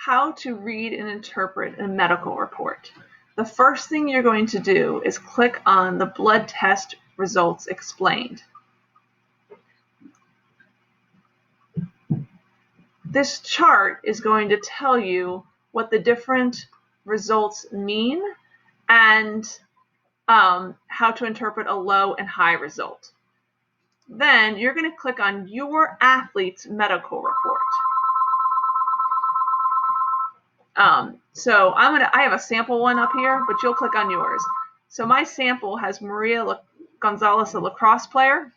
how to read and interpret a medical report. The first thing you're going to do is click on the blood test results explained. This chart is going to tell you what the different results mean and how to interpret a low and high result. Then you're going to click on your athlete's medical report. So I have a sample one up here, but you'll click on yours. So my sample has Maria Gonzalez, a lacrosse player,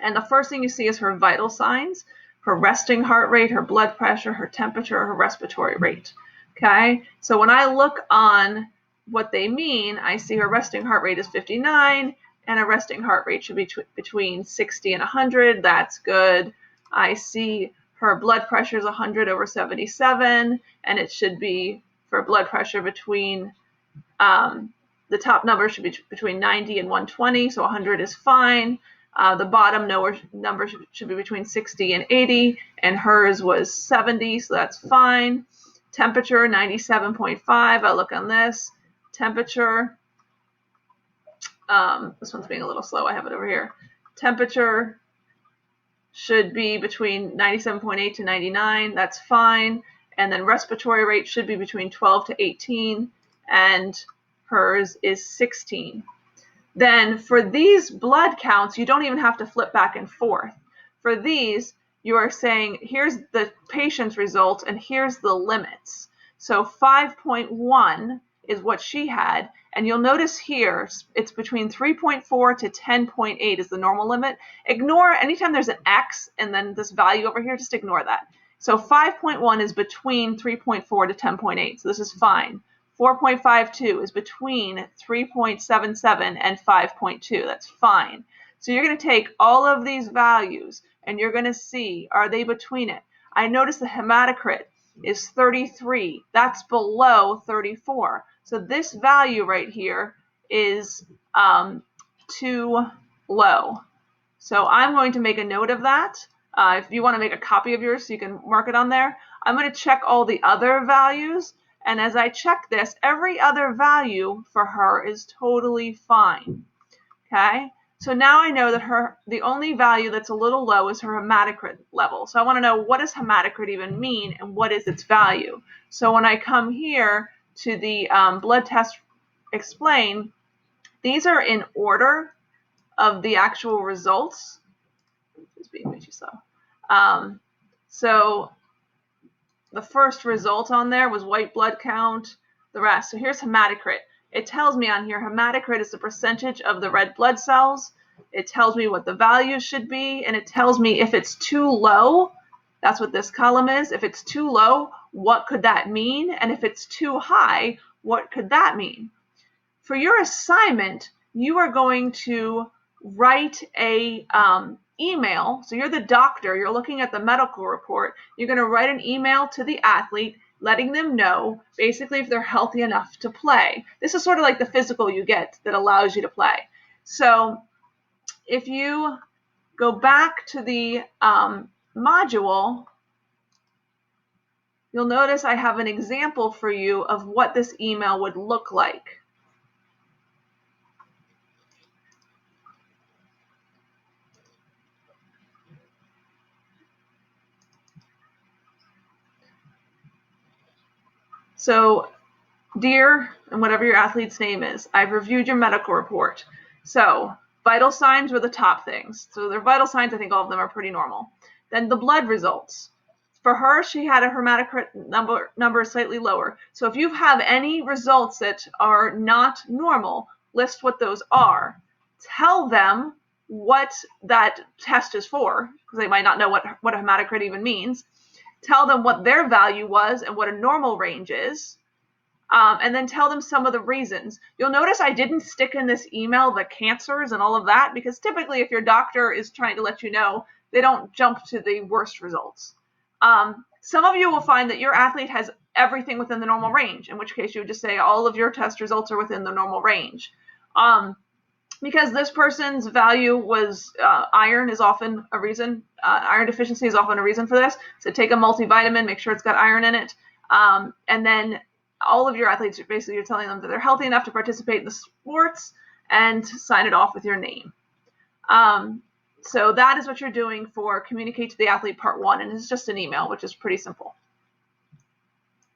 and the first thing you see is her vital signs, her resting heart rate, her blood pressure, her temperature, her respiratory rate. Okay, so when I look on what they mean, I see her resting heart rate is 59, and a resting heart rate should be between 60 and 100. That's good. I see her blood pressure is 100/77, and it should be for blood pressure between, the top number should be between 90 and 120, so 100 is fine. The bottom number should be between 60 and 80, and hers was 70, so that's fine. Temperature, 97.5. I look on this. Temperature, this one's being a little slow. I have it over here. Temperature should be between 97.8 to 99. That's fine. And then respiratory rate should be between 12 to 18, and hers is 16. Then for these blood counts, you don't even have to flip back and forth. For these, you are saying, here's the patient's results and here's the limits. So 5.1 is what she had, and you'll notice here it's between 3.4 to 10.8 is the normal limit. Ignore anytime there's an X and then this value over here, just ignore that. So 5.1 is between 3.4 to 10.8, so this is fine. 4.52 is between 3.77 and 5.2. That's fine. So you're going to take all of these values and you're going to see, are they between it? I notice the hematocrit is 33. That's below 34. So this value right here is too low. So I'm going to make a note of that. If you want to make a copy of yours so you can mark it on there, I'm going to check all the other values. And as I check this, every other value for her is totally fine. Okay, so now I know that the only value that's a little low is her hematocrit level. So I want to know, what does hematocrit even mean and what is its value? So when I come here to the blood test explain, these are in order of the actual results. It's being way too slow. So the first result on there was white blood count, the rest. So here's hematocrit. It tells me on here, hematocrit is the percentage of the red blood cells. It tells me what the value should be, and it tells me if it's too low, that's what this column is. If it's too low, what could that mean? And if it's too high, what could that mean? For your assignment, you are going to write a email. So you're the doctor, you're looking at the medical report. You're going to write an email to the athlete letting them know basically if they're healthy enough to play. This is sort of like the physical you get that allows you to play. So if you go back to the module, you'll notice I have an example for you of what this email would look like. So, dear, and whatever your athlete's name is, I've reviewed your medical report. So, vital signs were the top things. So their vital signs, I think all of them are pretty normal. Then the blood results. For her, she had a hematocrit number slightly lower. So if you have any results that are not normal, list what those are. Tell them what that test is for, because they might not know what a hematocrit even means. Tell them what their value was and what a normal range is. And then tell them some of the reasons. You'll notice I didn't stick in this email the cancers and all of that, because typically if your doctor is trying to let you know, they don't jump to the worst results. Some of you will find that your athlete has everything within the normal range, in which case you would just say all of your test results are within the normal range. Because this person's value was iron is often a reason. Iron deficiency is often a reason for this. So take a multivitamin, make sure it's got iron in it. And then all of your athletes, basically you're telling them that they're healthy enough to participate in the sports and sign it off with your name. So that is what you're doing for Communicate to the Athlete Part 1, and it's just an email, which is pretty simple.